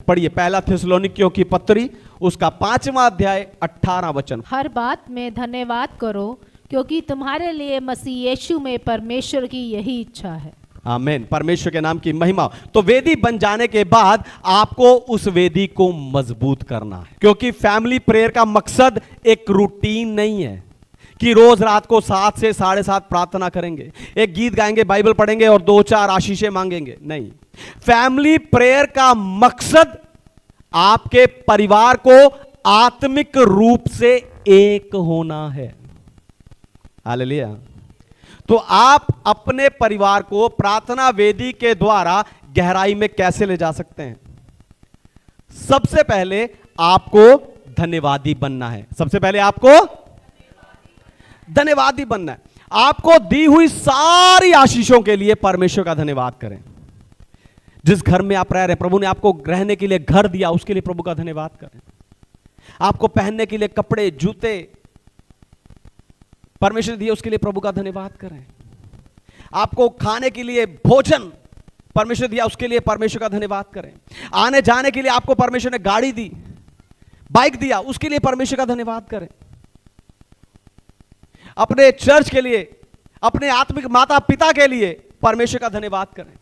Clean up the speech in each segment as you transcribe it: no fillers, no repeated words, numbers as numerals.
पढ़िए पहला थिस्सलुनीकियों की पत्री उसका 5वां अध्याय 18 वचन। हर बात में धन्यवाद करो, क्योंकि तुम्हारे लिए मसीह यीशु में परमेश्वर की यही इच्छा है। आमीन, परमेश्वर के नाम की महिमा। तो वेदी बन जाने के बाद आपको उस वेदी को मजबूत करना है, क्योंकि फैमिली प्रेयर का मकसद एक रूटीन नहीं है कि रोज रात को 7 से 7:30 प्रार्थना करेंगे, एक गीत गाएंगे, बाइबल पढ़ेंगे और 2-4 आशीषें मांगेंगे। नहीं, फैमिली प्रेयर का मकसद आपके परिवार को आत्मिक रूप से एक होना है। हालेलुया। तो आप अपने परिवार को प्रार्थना वेदी के द्वारा गहराई में कैसे ले जा सकते हैं? सबसे पहले आपको धन्यवादी बनना है। सबसे पहले आपको धन्यवादी बनना है। आपको दी हुई सारी आशीषों के लिए परमेश्वर का धन्यवाद करें। जिस घर में आप रह रहे हैं, प्रभु ने आपको रहने के लिए घर दिया, उसके लिए प्रभु का धन्यवाद करें। आपको पहनने के लिए कपड़े, जूते परमेश्वर दिए, उसके लिए प्रभु का धन्यवाद करें। आपको खाने के लिए भोजन परमेश्वर दिया, उसके लिए परमेश्वर का धन्यवाद करें। आने जाने के लिए आपको परमेश्वर ने गाड़ी दी, बाइक दिया, उसके लिए परमेश्वर का धन्यवाद करें। अपने चर्च के लिए, अपने आत्मिक माता पिता के लिए परमेश्वर का धन्यवाद करें।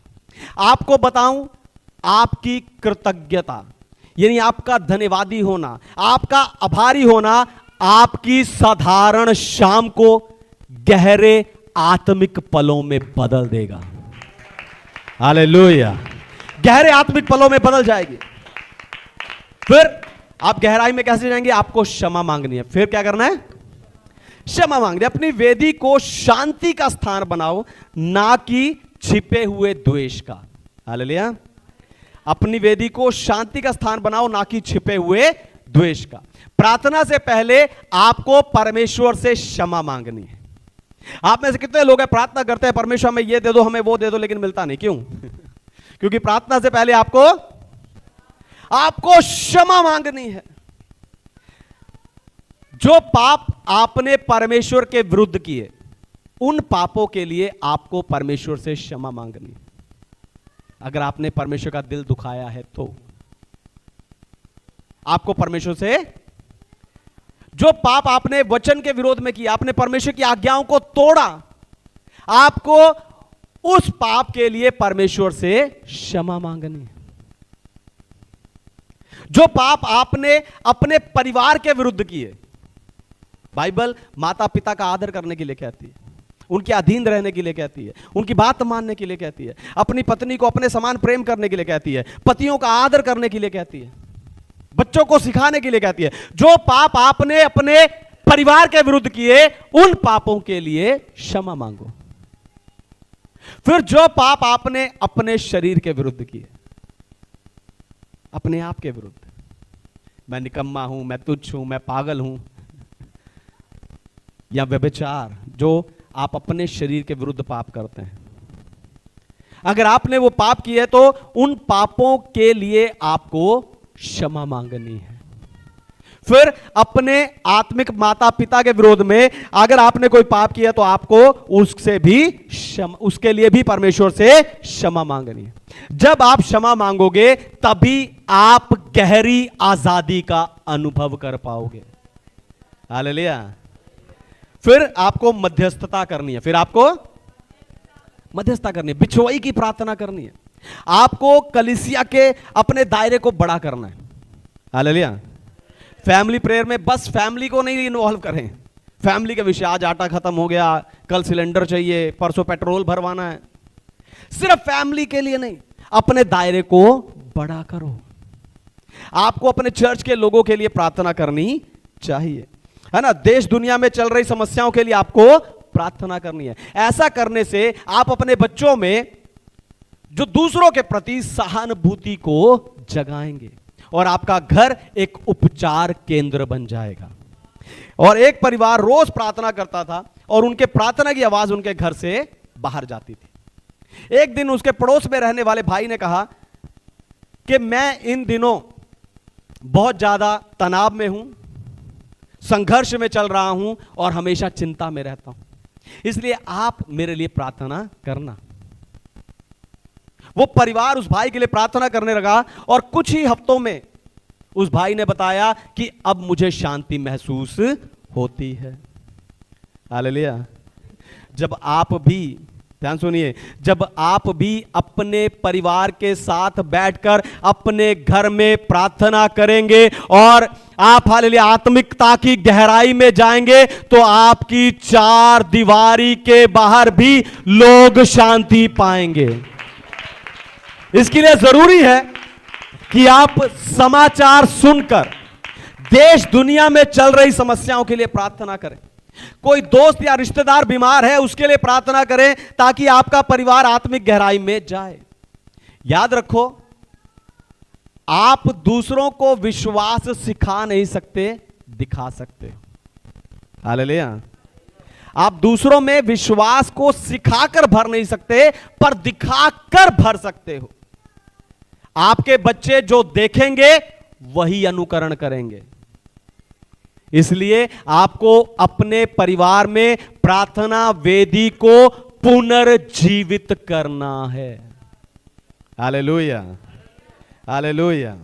आपको बताऊं, आपकी कृतज्ञता यानी आपका धन्यवादी होना, आपका आभारी होना आपकी साधारण शाम को गहरे आत्मिक पलों में बदल देगा। हालेलुया। गहरे आत्मिक पलों में बदल जाएगी। फिर आप गहराई में कैसे जाएंगे? आपको क्षमा मांगनी है। फिर क्या करना है? क्षमा मांगनी है। अपनी वेदी को शांति का स्थान बनाओ, ना कि छिपे हुए द्वेष का। हालेलुया। अपनी वेदी को शांति का स्थान बनाओ, ना कि छिपे हुए द्वेष का। प्रार्थना से पहले आपको परमेश्वर से क्षमा मांगनी है। आप में से कितने लोग हैं प्रार्थना करते हैं, परमेश्वर हमें ये दे दो, हमें वो दे दो, लेकिन मिलता नहीं। क्यों? क्योंकि प्रार्थना से पहले आपको क्षमा मांगनी है। जो पाप आपने परमेश्वर के विरुद्ध किए, उन पापों के लिए आपको परमेश्वर से क्षमा मांगनी है। अगर आपने परमेश्वर का दिल दुखाया है तो आपको परमेश्वर से, जो पाप आपने वचन के विरोध में किया, आपने परमेश्वर की आज्ञाओं को तोड़ा, आपको उस पाप के लिए परमेश्वर से क्षमा मांगनी है। जो पाप आपने अपने परिवार के विरुद्ध किए, बाइबल माता पिता का आदर करने के लिए कहती है, उनके अधीन रहने के लिए कहती है, उनकी बात मानने के लिए कहती है, अपनी पत्नी को अपने समान प्रेम करने के लिए कहती है, पतियों का आदर करने के लिए कहती है, बच्चों को सिखाने के लिए कहती है। जो पाप आपने अपने परिवार के विरुद्ध किए, उन पापों के लिए क्षमा मांगो। फिर जो पाप आपने अपने शरीर के विरुद्ध किए, अपने आप के विरुद्ध, मैं निकम्मा हूं, मैं तुच्छ हूं, मैं पागल हूं, या व्यभिचार, जो आप अपने शरीर के विरुद्ध पाप करते हैं, अगर आपने वो पाप किए तो उन पापों के लिए आपको क्षमा मांगनी है। फिर अपने आत्मिक माता पिता के विरोध में अगर आपने कोई पाप किया तो आपको उसके लिए भी परमेश्वर से क्षमा मांगनी है। जब आप क्षमा मांगोगे तभी आप गहरी आजादी का अनुभव कर पाओगे। हालेलुया। फिर आपको मध्यस्थता करनी है। फिर आपको मध्यस्थता करनी है, बिछुआई की प्रार्थना करनी है। आपको कलीसिया के अपने दायरे को बड़ा करना है। हालेलुया। फैमिली प्रेयर में बस फैमिली को नहीं इन्वॉल्व करें। फैमिली के विषय, आज आटा खत्म हो गया, कल सिलेंडर चाहिए, परसों पेट्रोल भरवाना है, सिर्फ फैमिली के लिए नहीं, अपने दायरे को बड़ा करो। आपको अपने चर्च के लोगों के लिए प्रार्थना करनी चाहिए, है ना। देश दुनिया में चल रही समस्याओं के लिए आपको प्रार्थना करनी है। ऐसा करने से आप अपने बच्चों में जो दूसरों के प्रति सहानुभूति को जगाएंगे और आपका घर एक उपचार केंद्र बन जाएगा। और एक परिवार रोज प्रार्थना करता था और उनके प्रार्थना की आवाज उनके घर से बाहर जाती थी। एक दिन उसके पड़ोस में रहने वाले भाई ने कहा कि मैं इन दिनों बहुत ज्यादा तनाव में हूं, संघर्ष में चल रहा हूं और हमेशा चिंता में रहता हूं, इसलिए आप मेरे लिए प्रार्थना करना। वो परिवार उस भाई के लिए प्रार्थना करने लगा और कुछ ही हफ्तों में उस भाई ने बताया कि अब मुझे शांति महसूस होती है। हालेलुया। जब आप भी, ध्यान सुनिए, जब आप भी अपने परिवार के साथ बैठकर अपने घर में प्रार्थना करेंगे और आप हालेलुया आत्मिकता की गहराई में जाएंगे तो आपकी चार दीवारी के बाहर भी लोग शांति पाएंगे। इसके लिए जरूरी है कि आप समाचार सुनकर देश दुनिया में चल रही समस्याओं के लिए प्रार्थना करें। कोई दोस्त या रिश्तेदार बीमार है उसके लिए प्रार्थना करें ताकि आपका परिवार आत्मिक गहराई में जाए। याद रखो, आप दूसरों को विश्वास सिखा नहीं सकते, दिखा सकते हो। हालेलुया। आप दूसरों में विश्वास को सिखाकर भर नहीं सकते, पर दिखाकर भर सकते हो। आपके बच्चे जो देखेंगे वही अनुकरण करेंगे। इसलिए आपको अपने परिवार में प्रार्थना वेदी को पुनर्जीवित करना है। Hallelujah, hallelujah.